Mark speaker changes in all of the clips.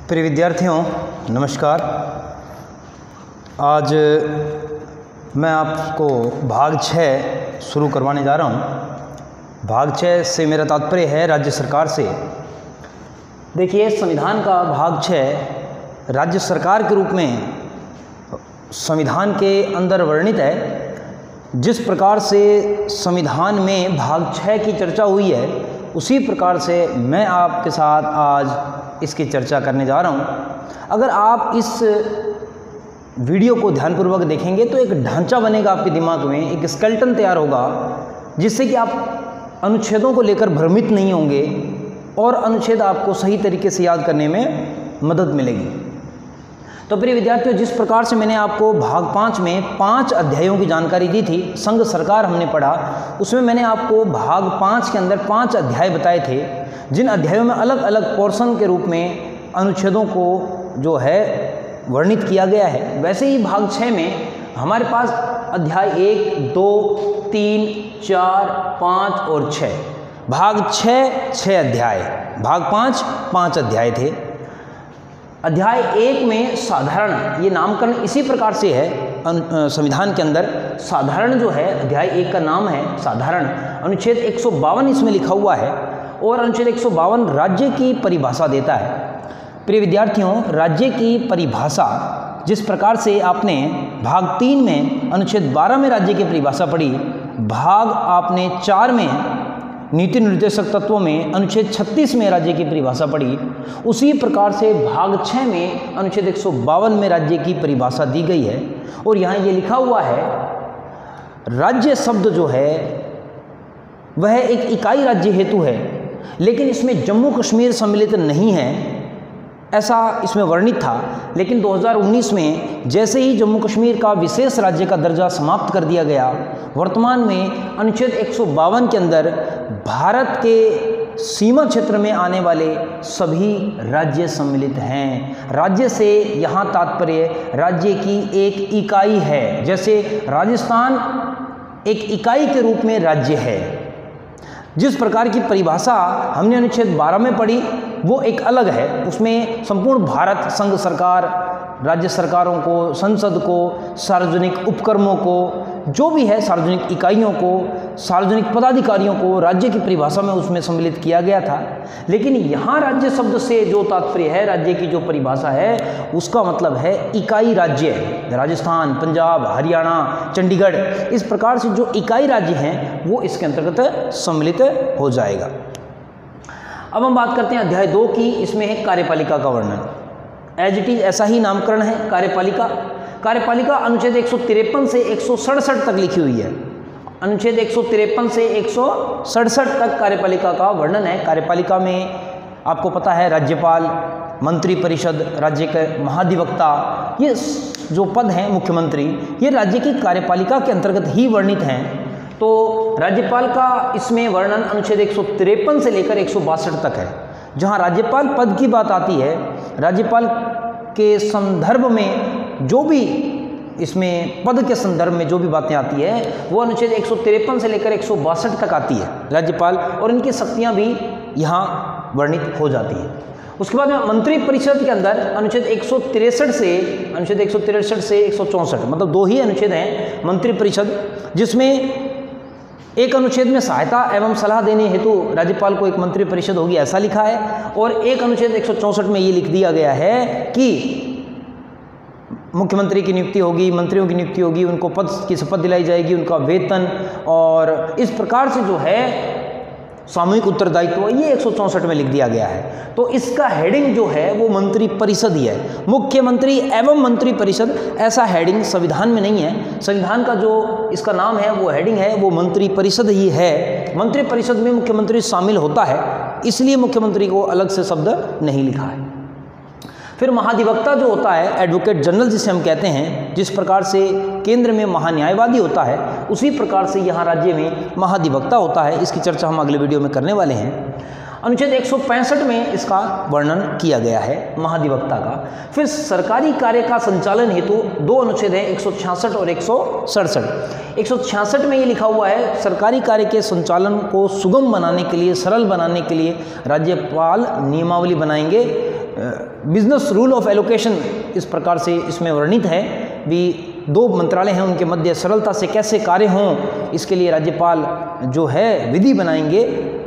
Speaker 1: प्रिय विद्यार्थियों नमस्कार। आज मैं आपको भाग 6 शुरू करवाने जा रहा हूँ। भाग 6 से मेरा तात्पर्य है राज्य सरकार से। देखिए, संविधान का भाग 6 राज्य सरकार के रूप में संविधान के अंदर वर्णित है। जिस प्रकार से संविधान में भाग 6 की चर्चा हुई है, उसी प्रकार से मैं आपके साथ आज इसकी चर्चा करने जा रहा हूँ। अगर आप इस वीडियो को ध्यानपूर्वक देखेंगे तो एक ढांचा बनेगा आपके दिमाग में, एक स्केलेटन तैयार होगा, जिससे कि आप अनुच्छेदों को लेकर भ्रमित नहीं होंगे और अनुच्छेद आपको सही तरीके से याद करने में मदद मिलेगी। तो प्रिय विद्यार्थियों, जिस प्रकार से मैंने आपको भाग 5 में 5 अध्यायों की जानकारी दी थी, संघ सरकार हमने पढ़ा, उसमें मैंने आपको भाग 5 के अंदर 5 अध्याय बताए थे, जिन अध्यायों में अलग अलग पोर्शन के रूप में अनुच्छेदों को जो है वर्णित किया गया है। वैसे ही भाग 6 में हमारे पास अध्याय 1, 2, 3, 4, 5 और 6, भाग 6 अध्याय, भाग 5 अध्याय थे। अध्याय 1 में साधारण, ये नामकरण इसी प्रकार से है संविधान के अंदर। साधारण जो है अध्याय 1 का नाम है साधारण। अनुच्छेद 152 इसमें लिखा हुआ है और अनुच्छेद 152 राज्य की परिभाषा देता है। प्रिय विद्यार्थियों, राज्य की परिभाषा जिस प्रकार से आपने भाग 3 में अनुच्छेद 12 में राज्य की परिभाषा पढ़ी, भाग आपने 4 में नीति निर्देशक तत्वों में अनुच्छेद 36 में राज्य की परिभाषा पढ़ी, उसी प्रकार से भाग 6 में अनुच्छेद 152 में राज्य की परिभाषा दी गई है। और यहाँ ये लिखा हुआ है, राज्य शब्द जो है वह एक इकाई राज्य हेतु है, लेकिन इसमें जम्मू कश्मीर सम्मिलित नहीं है, ऐसा इसमें वर्णित था। लेकिन 2019 में जैसे ही जम्मू कश्मीर का विशेष राज्य का दर्जा समाप्त कर दिया गया, वर्तमान में अनुच्छेद 152 के अंदर भारत के सीमा क्षेत्र में आने वाले सभी राज्य सम्मिलित हैं। राज्य से यहाँ तात्पर्य राज्य की एक इकाई है। जैसे राजस्थान एक इकाई के रूप में राज्य है। जिस प्रकार की परिभाषा हमने अनुच्छेद 12 में पढ़ी वो एक अलग है। उसमें संपूर्ण भारत, संघ सरकार, राज्य सरकारों को, संसद को, सार्वजनिक उपक्रमों को, जो भी है सार्वजनिक इकाइयों को, सार्वजनिक पदाधिकारियों को राज्य की परिभाषा में उसमें सम्मिलित किया गया था। लेकिन यहाँ राज्य शब्द से जो तात्पर्य है, राज्य की जो परिभाषा है, उसका मतलब है इकाई राज्य। राजस्थान, पंजाब, हरियाणा, चंडीगढ़, इस प्रकार से जो इकाई राज्य हैं वो इसके अंतर्गत सम्मिलित हो जाएगा। अब हम बात करते हैं अध्याय 2 की। इसमें है कार्यपालिका का वर्णन। एज इट इज ऐसा ही नामकरण है कार्यपालिका। कार्यपालिका अनुच्छेद 153 से 167 तक लिखी हुई है। अनुच्छेद 153 से 167 तक कार्यपालिका का वर्णन है। कार्यपालिका में आपको पता है राज्यपाल, मंत्री परिषद, राज्य के महाधिवक्ता, ये जो पद हैं मुख्यमंत्री, ये राज्य की कार्यपालिका के अंतर्गत ही वर्णित हैं। तो राज्यपाल का इसमें वर्णन अनुच्छेद 153 से लेकर 162 तक है। जहाँ राज्यपाल पद की बात आती है, राज्यपाल के संदर्भ में जो भी इसमें पद के संदर्भ में जो भी बातें आती है वो अनुच्छेद 153 से लेकर 162 तक आती है राज्यपाल, और इनकी शक्तियाँ भी यहाँ वर्णित हो जाती हैं। उसके बाद में मंत्री परिषद के अंदर अनुच्छेद 163 से 164, मतलब 2 ही अनुच्छेद हैं मंत्री परिषद, जिसमें एक अनुच्छेद में सहायता एवं सलाह देने हेतु राज्यपाल को एक मंत्री परिषद होगी, ऐसा लिखा है। और एक अनुच्छेद 164 में ये लिख दिया गया है कि मुख्यमंत्री की नियुक्ति होगी, मंत्रियों की नियुक्ति होगी, उनको पद की शपथ दिलाई जाएगी, उनका वेतन, और इस प्रकार से जो है सामूहिक उत्तरदायित्व, ये 164 में लिख दिया गया है। तो इसका हेडिंग जो है वो मंत्री परिषद ही है। मुख्यमंत्री एवं मंत्री परिषद, ऐसा हेडिंग संविधान में नहीं है। संविधान का जो इसका नाम है, वो हेडिंग है, वो मंत्री परिषद ही है। मंत्री परिषद में मुख्यमंत्री शामिल होता है, इसलिए मुख्यमंत्री को अलग से शब्द नहीं लिखा है। फिर महाधिवक्ता जो होता है, एडवोकेट जनरल जिसे हम कहते हैं, जिस प्रकार से केंद्र में महान्यायवादी होता है, उसी प्रकार से यहाँ राज्य में महाधिवक्ता होता है। इसकी चर्चा हम अगले वीडियो में करने वाले हैं। अनुच्छेद 165 में इसका वर्णन किया गया है महाधिवक्ता का। फिर सरकारी कार्य का संचालन हेतु 2 अनुच्छेद हैं, 166 और 167। 166 में ये लिखा हुआ है, सरकारी कार्य के संचालन को सुगम बनाने के लिए, सरल बनाने के लिए राज्यपाल नियमावली बनाएंगे। बिजनेस रूल ऑफ एलोकेशन इस प्रकार से इसमें वर्णित है भी 2 मंत्रालय हैं उनके मध्य सरलता से कैसे कार्य हों, इसके लिए राज्यपाल जो है विधि बनाएंगे।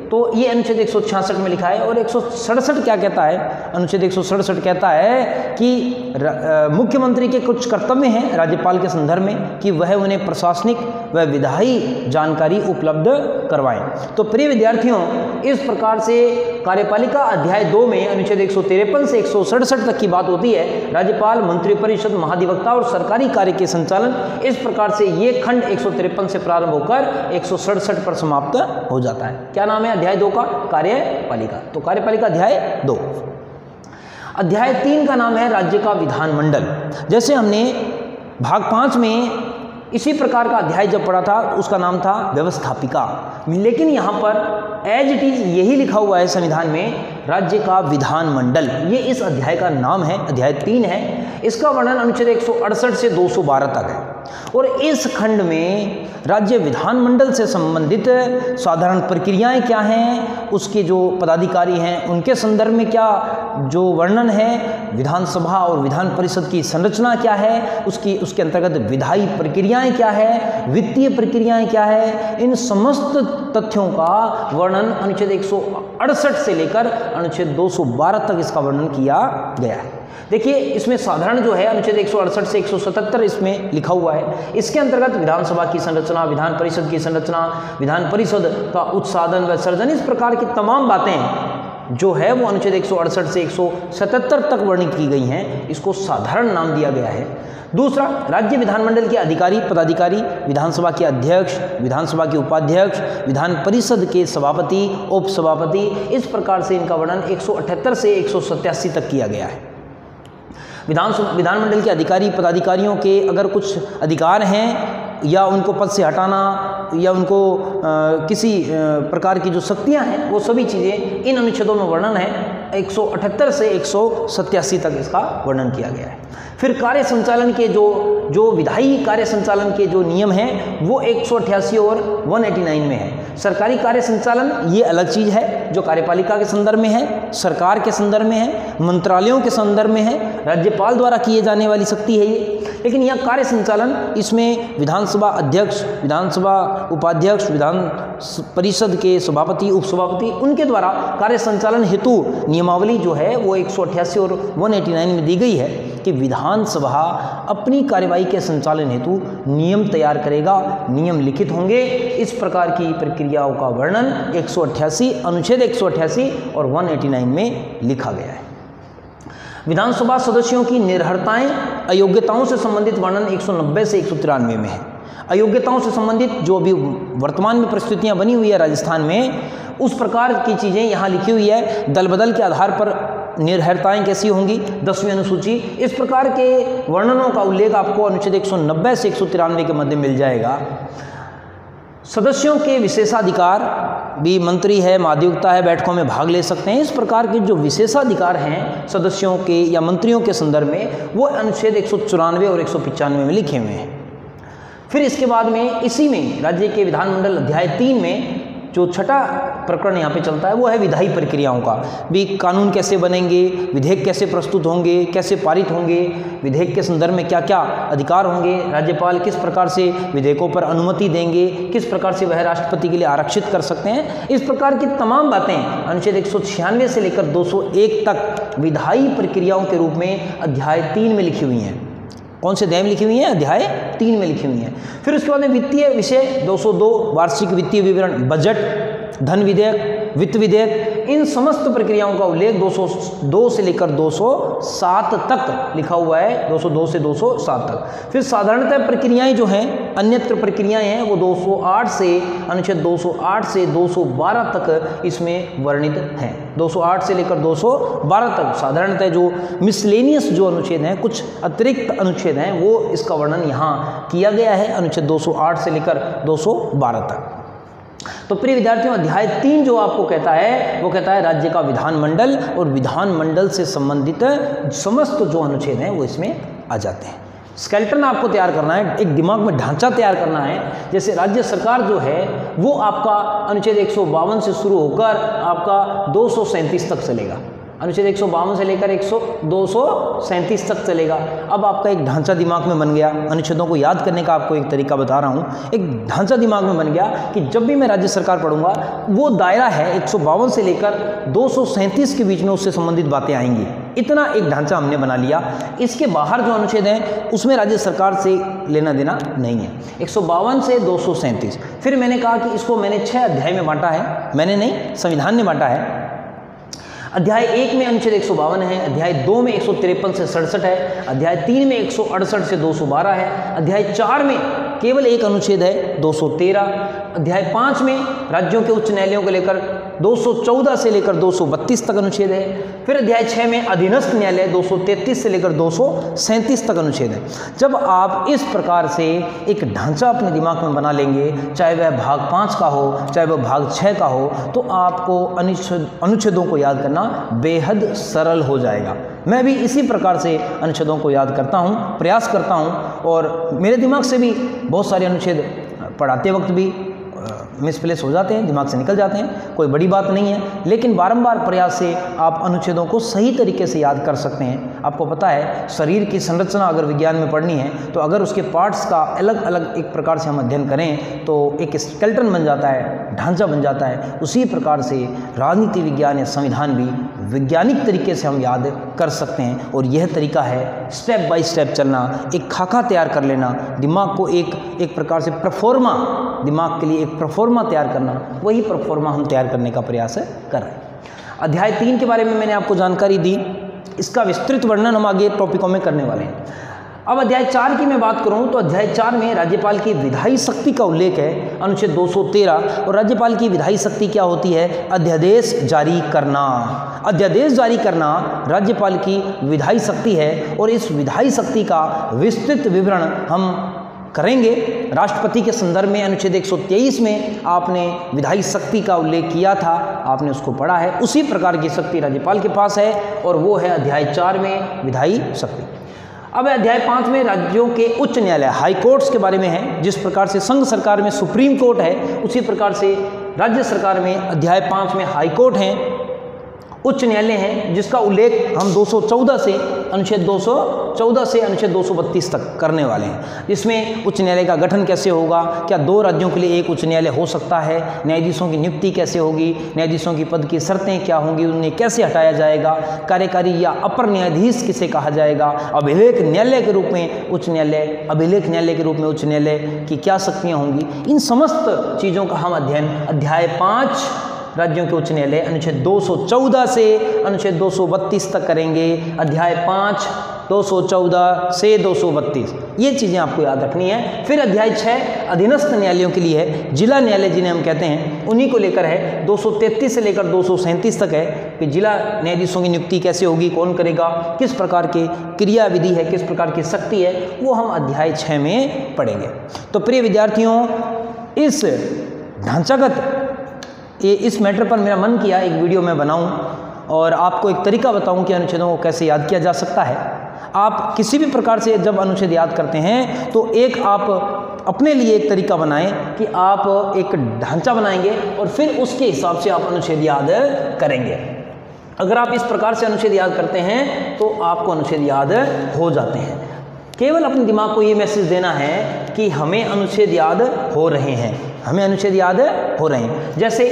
Speaker 1: तो ये अनुच्छेद 166 में लिखा है। और 167 क्या कहता है? अनुच्छेद 167 कहता है कि मुख्यमंत्री के कुछ कर्तव्य हैं राज्यपाल के संदर्भ में कि वह उन्हें प्रशासनिक व विधायी जानकारी उपलब्ध करवाएं। तो प्रिय विद्यार्थियों, इस प्रकार से कार्यपालिका अध्याय 2 में अनुच्छेद 153 से 167 तक की बात होती है। राज्यपाल, मंत्रिपरिषद, महाधिवक्ता और सरकारी कार्य के संचालन, इस प्रकार से ये खंड 153 से प्रारंभ होकर 167 पर समाप्त हो जाता है। क्या नाम है अध्याय 2 का? कार्यपालिका। तो कार्यपालिका अध्याय 2। अध्याय 3 का नाम है राज्य का विधानमंडल। जैसे हमने भाग 5 में इसी प्रकार का अध्याय जब पढ़ा था उसका नाम था व्यवस्थापिका, लेकिन यहाँ पर एज इट इज यही लिखा हुआ है संविधान में राज्य का विधानमंडल। ये इस अध्याय का नाम है, अध्याय 3 है। इसका वर्णन अनुच्छेद 168 से 212 तक है। और इस खंड में राज्य विधानमंडल से संबंधित साधारण प्रक्रियाएं क्या हैं, उसके जो पदाधिकारी हैं उनके संदर्भ में क्या जो वर्णन है, विधानसभा और विधान परिषद की संरचना क्या है, उसके अंतर्गत विधायी प्रक्रियाएं क्या है, वित्तीय प्रक्रियाएं क्या है, इन समस्त तथ्यों का वर्णन अनुच्छेद 168 से लेकर अनुच्छेद 212 तक इसका वर्णन किया गया है। देखिए, इसमें साधारण जो है अनुच्छेद 168 से 177 इसमें लिखा हुआ है। इसके अंतर्गत विधानसभा की संरचना, विधान परिषद की संरचना, विधान परिषद का उत्साधन व सर्जन, इस प्रकार की तमाम बातें जो है वो अनुच्छेद 168 से 177 तक वर्णित की गई हैं। इसको साधारण नाम दिया गया है। दूसरा, राज्य विधानमंडल के अधिकारी पदाधिकारी, विधानसभा के अध्यक्ष, विधानसभा के उपाध्यक्ष, विधान परिषद के सभापति, उपसभापति, इस प्रकार से इनका वर्णन 178 से 187 तक किया गया है। विधानमंडल के अधिकारी पदाधिकारियों के अगर कुछ अधिकार हैं या उनको पद से हटाना या उनको किसी प्रकार की जो शक्तियां हैं, वो सभी चीज़ें इन अनुच्छेदों में वर्णन है। 178 से 187 तक इसका वर्णन किया गया है। फिर कार्य संचालन के जो विधायी कार्य संचालन के जो नियम हैं वो 188 और 189 में है। सरकारी कार्य संचालन ये अलग चीज़ है जो कार्यपालिका के संदर्भ में है, सरकार के संदर्भ में है, मंत्रालयों के संदर्भ में है, राज्यपाल द्वारा किए जाने वाली शक्ति है ये। लेकिन यह कार्य संचालन, इसमें विधानसभा अध्यक्ष, विधानसभा उपाध्यक्ष, विधान परिषद के सभापति, उपसभापति, उनके द्वारा कार्य संचालन हेतु नियमावली जो है वो 188 और 189 में दी गई है कि विधानसभा अपनी कार्यवाही के संचालन हेतु नियम तैयार करेगा, नियम लिखित होंगे। इस प्रकार की प्रक्रियाओं का वर्णन 188 अनुच्छेद 188 और 189 में लिखा गया है। विधानसभा सदस्यों की निर्भरताएं, अयोग्यताओं से संबंधित वर्णन 190 से 193 में है। अयोग्यताओं से संबंधित जो अभी वर्तमान में परिस्थितियां बनी हुई है राजस्थान में, उस प्रकार की चीज़ें यहाँ लिखी हुई है। दल बदल के आधार पर निर्भरताएं कैसी होंगी, 10वीं अनुसूची, इस प्रकार के वर्णनों का उल्लेख आपको अनुच्छेद 190 से 193 के मध्य मिल जाएगा। सदस्यों के विशेषाधिकार भी, मंत्री है, महाधिवक्ता है, बैठकों में भाग ले सकते हैं। इस प्रकार के जो विशेषाधिकार हैं सदस्यों के या मंत्रियों के संदर्भ में, वो अनुच्छेद 194 और 195 में लिखे हुए हैं। फिर इसके बाद में इसी में राज्य के विधानमंडल अध्याय 3 में जो छठा प्रकरण यहाँ पे चलता है वो है विधायी प्रक्रियाओं का भी। कानून कैसे बनेंगे, विधेयक कैसे प्रस्तुत होंगे, कैसे पारित होंगे, विधेयक के संदर्भ में क्या क्या अधिकार होंगे, राज्यपाल किस प्रकार से विधेयकों पर अनुमति देंगे, किस प्रकार से वह राष्ट्रपति के लिए आरक्षित कर सकते हैं। इस प्रकार की तमाम बातें अनुच्छेद 196 से लेकर 201 तक विधायी प्रक्रियाओं के रूप में अध्याय 3 में लिखी हुई हैं। कौन से अध्याय में लिखी हुई हैं? अध्याय 3 में लिखी हुई हैं। फिर उसके बाद में वित्तीय विषय 202 वार्षिक वित्तीय विवरण, बजट, धन विधेयक, वित्त विधेयक, इन समस्त प्रक्रियाओं का उल्लेख 202 से लेकर 207 तक लिखा हुआ है, 202 से 207 तक। फिर साधारणतः प्रक्रियाएं जो हैं, अन्यत्र प्रक्रियाएं हैं, वो 208 से अनुच्छेद 208 से 212 तक इसमें वर्णित हैं। 208 से लेकर 212 तक साधारणतः जो मिसलेनियस जो अनुच्छेद हैं, कुछ अतिरिक्त अनुच्छेद हैं, वो इसका वर्णन यहाँ किया गया है अनुच्छेद 208 से लेकर 212 तक। तो प्रिय विद्यार्थियों, अध्याय 3 जो आपको कहता है वो कहता है राज्य का विधानमंडल, और विधानमंडल से संबंधित समस्त जो अनुच्छेद हैं वो इसमें आ जाते हैं। स्केलेटन आपको तैयार करना है, एक दिमाग में ढांचा तैयार करना है। जैसे राज्य सरकार जो है वो आपका अनुच्छेद 152 से शुरू होकर आपका 237 तक चलेगा। अनुच्छेद 152 से लेकर 237 तक चलेगा। अब आपका एक ढांचा दिमाग में बन गया, अनुच्छेदों को याद करने का आपको एक तरीका बता रहा हूँ। एक ढांचा दिमाग में बन गया कि जब भी मैं राज्य सरकार पढ़ूंगा वो दायरा है 152 से लेकर 237 के बीच में उससे संबंधित बातें आएंगी। इतना एक ढांचा हमने बना लिया। इसके बाहर जो अनुच्छेद हैं उसमें राज्य सरकार से लेना देना नहीं है। 152 से 237। फिर मैंने कहा कि इसको मैंने 6 अध्याय में बांटा है, मैंने नहीं, संविधान ने बांटा है। अध्याय 1 में अनुच्छेद 152 है, अध्याय 2 में 153 से 67 है, अध्याय 3 में 168 से 212 है, अध्याय 4 में केवल एक अनुच्छेद है 213, अध्याय 5 में राज्यों के उच्च न्यायालयों को लेकर 214 से लेकर 232 तक अनुच्छेद है। फिर अध्याय 6 में अधीनस्थ न्यायालय 233 से लेकर 237 तक अनुच्छेद है। जब आप इस प्रकार से एक ढांचा अपने दिमाग में बना लेंगे, चाहे वह भाग 5 का हो चाहे वह भाग 6 का हो, तो आपको अनुच्छेदों को याद करना बेहद सरल हो जाएगा। मैं भी इसी प्रकार से अनुच्छेदों को याद करता हूँ, प्रयास करता हूँ, और मेरे दिमाग से भी बहुत सारे अनुच्छेद पढ़ाते वक्त भी मिसप्लेस हो जाते हैं, दिमाग से निकल जाते हैं, कोई बड़ी बात नहीं है। लेकिन बारंबार प्रयास से आप अनुच्छेदों को सही तरीके से याद कर सकते हैं। आपको पता है शरीर की संरचना अगर विज्ञान में पढ़नी है तो अगर उसके पार्ट्स का अलग अलग एक प्रकार से हम अध्ययन करें तो एक स्केलेटन बन जाता है, ढांचा बन जाता है। उसी प्रकार से राजनीति विज्ञान या संविधान भी वैज्ञानिक तरीके से हम याद कर सकते हैं। और यह तरीका है स्टेप बाय स्टेप चलना, एक खाका तैयार कर लेना, दिमाग को एक प्रकार से प्रोफॉर्मा, दिमाग के लिए एक प्रोफॉर्मा तैयार करना। वही प्रोफॉर्मा हम तैयार करने का प्रयास कर रहे हैं। अध्याय 3 के बारे में मैंने आपको जानकारी दी, इसका विस्तृत वर्णन हम आगे टॉपिकों में करने वाले हैं। अब अध्याय 4 की मैं बात करूं तो अध्याय 4 में राज्यपाल की विधायी शक्ति का उल्लेख है, अनुच्छेद 213। और राज्यपाल की विधायी शक्ति क्या होती है? अध्यादेश जारी करना। अध्यादेश जारी करना राज्यपाल की विधायी शक्ति है, और इस विधायी शक्ति का विस्तृत विवरण हम करेंगे। राष्ट्रपति के संदर्भ में अनुच्छेद 123 में आपने विधायी शक्ति का उल्लेख किया था, आपने उसको पढ़ा है। उसी प्रकार की शक्ति राज्यपाल के पास है, और वो है अध्याय 4 में विधायी शक्ति। अब अध्याय 5 में राज्यों के उच्च न्यायालय, हाई कोर्ट्स के बारे में है। जिस प्रकार से संघ सरकार में सुप्रीम कोर्ट है, उसी प्रकार से राज्य सरकार में अध्याय 5 में हाई कोर्ट हैं, उच्च न्यायालय हैं, जिसका उल्लेख हम 214 से अनुच्छेद 214 से अनुच्छेद 232 तक करने वाले हैं। इसमें उच्च न्यायालय का गठन कैसे होगा, क्या 2 राज्यों के लिए एक उच्च न्यायालय हो सकता है, न्यायाधीशों की नियुक्ति कैसे होगी, न्यायाधीशों की पद की शर्तें क्या होंगी, उन्हें कैसे हटाया जाएगा, कार्यकारी या अपर न्यायाधीश किसे कहा जाएगा, अभिलेख न्यायालय के रूप में उच्च न्यायालय, अभिलेख न्यायालय के रूप में उच्च न्यायालय की क्या शक्तियाँ होंगी, इन समस्त चीज़ों का हम अध्ययन अध्याय 5 राज्यों के उच्च न्यायालय अनुच्छेद 214 से अनुच्छेद 232 तक करेंगे। अध्याय 5 214 से 232, ये चीज़ें आपको याद रखनी है। फिर अध्याय 6 अधीनस्थ न्यायालयों के लिए है, जिला न्यायालय जिन्हें हम कहते हैं, उन्हीं को लेकर है। 233 से लेकर 237 तक है कि जिला न्यायाधीशों की नियुक्ति कैसे होगी, कौन करेगा, किस प्रकार की क्रिया विधि है, किस प्रकार की शक्ति है, वो हम अध्याय 6 में पढ़ेंगे। तो प्रिय विद्यार्थियों, इस ढांचागत इस मैटर पर मेरा मन किया एक वीडियो मैं बनाऊं और आपको एक तरीका बताऊं कि अनुच्छेदों को कैसे याद किया जा सकता है। आप किसी भी प्रकार से जब अनुच्छेद याद करते हैं तो एक आप अपने लिए एक तरीका बनाएं कि आप एक ढांचा बनाएंगे और फिर उसके हिसाब से आप अनुच्छेद याद करेंगे। अगर आप इस प्रकार से अनुच्छेद याद करते हैं तो आपको अनुच्छेद याद हो जाते हैं। केवल अपने दिमाग को ये मैसेज देना है कि हमें अनुच्छेद याद हो रहे हैं, हमें अनुच्छेद याद हो रहे हैं। जैसे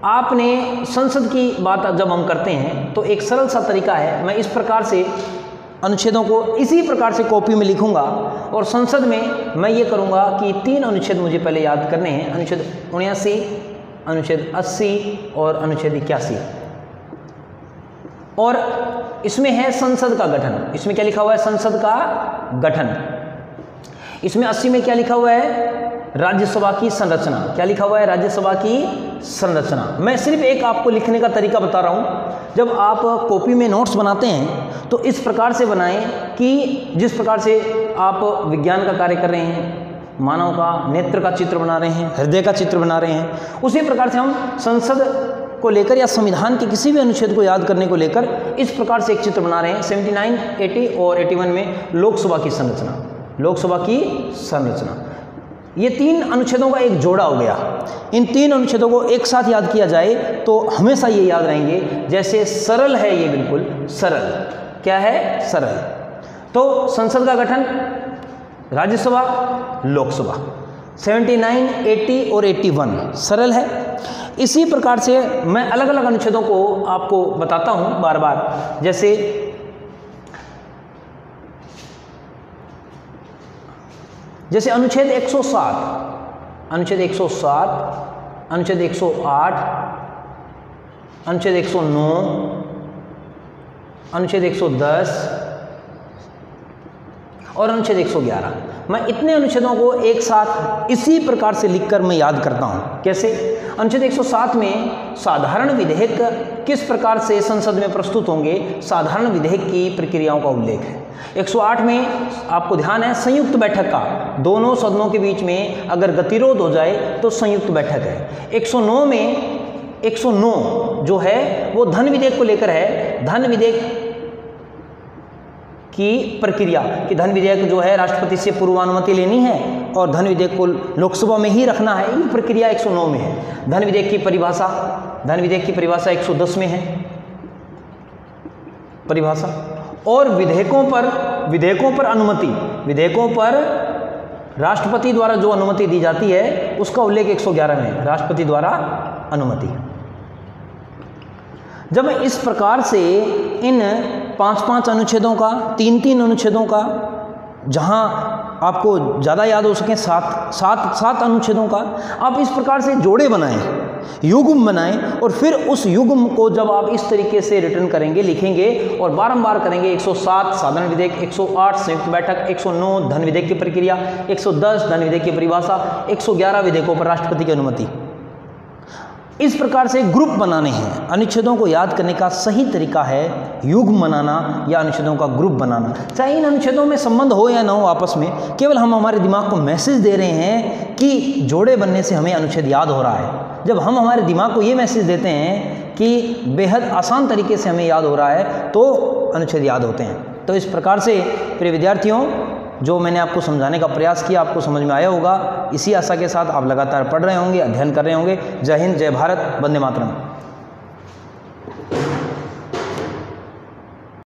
Speaker 1: आपने संसद की बात जब हम करते हैं तो एक सरल सा तरीका है, मैं इस प्रकार से अनुच्छेदों को इसी प्रकार से कॉपी में लिखूंगा और संसद में मैं ये करूंगा कि 3 अनुच्छेद मुझे पहले याद करने हैं, अनुच्छेद 79, अनुच्छेद 80 और अनुच्छेद 81। और इसमें है संसद का गठन, इसमें क्या लिखा हुआ है? संसद का गठन। इसमें 80 में क्या लिखा हुआ है? राज्यसभा की संरचना। क्या लिखा हुआ है? राज्यसभा की संरचना। मैं सिर्फ एक आपको लिखने का तरीका बता रहा हूं। जब आप कॉपी में नोट्स बनाते हैं तो इस प्रकार से बनाएं कि जिस प्रकार से आप विज्ञान का कार्य कर रहे हैं, मानव का नेत्र का चित्र बना रहे हैं, हृदय का चित्र बना रहे हैं, उसी प्रकार से हम संसद को लेकर या संविधान के किसी भी अनुच्छेद को याद करने को लेकर इस प्रकार से एक चित्र बना रहे हैं। 79, 80 और 81 में लोकसभा की संरचना, लोकसभा की संरचना। ये 3 अनुच्छेदों का एक जोड़ा हो गया। इन 3 अनुच्छेदों को एक साथ याद किया जाए तो हमेशा ये याद रहेंगे, जैसे सरल है, ये बिल्कुल सरल, क्या है, सरल। तो संसद का गठन, राज्यसभा, लोकसभा, 79, 80 और 81 सरल है। इसी प्रकार से मैं अलग अलग अनुच्छेदों को आपको बताता हूं बार बार, जैसे अनुच्छेद 107, अनुच्छेद 107, अनुच्छेद 108, अनुच्छेद 109, अनुच्छेद 110 और अनुच्छेद 111। मैं इतने अनुच्छेदों को एक साथ इसी प्रकार से लिखकर मैं याद करता हूं। कैसे? अनुच्छेद 107 में साधारण विधेयक किस प्रकार से संसद में प्रस्तुत होंगे, साधारण विधेयक की प्रक्रियाओं का उल्लेख है। 108 में आपको ध्यान है संयुक्त बैठक का, दोनों सदनों के बीच में अगर गतिरोध हो जाए तो संयुक्त बैठक है। 109 में 109 जो है वो धन विधेयक को लेकर है, धन विधेयक की प्रक्रिया कि धन विधेयक जो है राष्ट्रपति से पूर्वानुमति लेनी है और धन विधेयक को लोकसभा में ही रखना है, ये प्रक्रिया 109 में है। धन विधेयक की परिभाषा, धन विधेयक की परिभाषा 110 में है परिभाषा। और विधेयकों पर अनुमति, विधेयकों पर राष्ट्रपति द्वारा जो अनुमति दी जाती है उसका उल्लेख 111 में है, राष्ट्रपति द्वारा अनुमति। जब मैं इस प्रकार से इन 5-5 अनुच्छेदों का, 3-3 अनुच्छेदों का, जहां आपको ज़्यादा याद हो सके 7 अनुच्छेदों का, आप इस प्रकार से जोड़े बनाएं, युग्म बनाएं और फिर उस युग्म को जब आप इस तरीके से रिटर्न करेंगे, लिखेंगे और बारंबार करेंगे, 107 साधारण विधेयक, 108 संयुक्त बैठक, 109 धन विधेयक की प्रक्रिया, 110 धन विधेयक की परिभाषा, 111 विधेयकों पर राष्ट्रपति की अनुमति, इस प्रकार से ग्रुप बनाने हैं। अनुच्छेदों को याद करने का सही तरीका है युग्म बनाना या अनुच्छेदों का ग्रुप बनाना। चाहे इन अनुच्छेदों में संबंध हो या ना हो आपस में, केवल हम हमारे दिमाग को मैसेज दे रहे हैं कि जोड़े बनने से हमें अनुच्छेद याद हो रहा है। जब हम हमारे दिमाग को ये मैसेज देते हैं कि बेहद आसान तरीके से हमें याद हो रहा है तो अनुच्छेद याद होते हैं। तो इस प्रकार से प्रिय विद्यार्थियों, जो मैंने आपको समझाने का प्रयास किया आपको समझ में आया होगा। इसी आशा के साथ आप लगातार पढ़ रहे होंगे, अध्ययन कर रहे होंगे। जय हिंद, जय भारत, वंदे मातरम।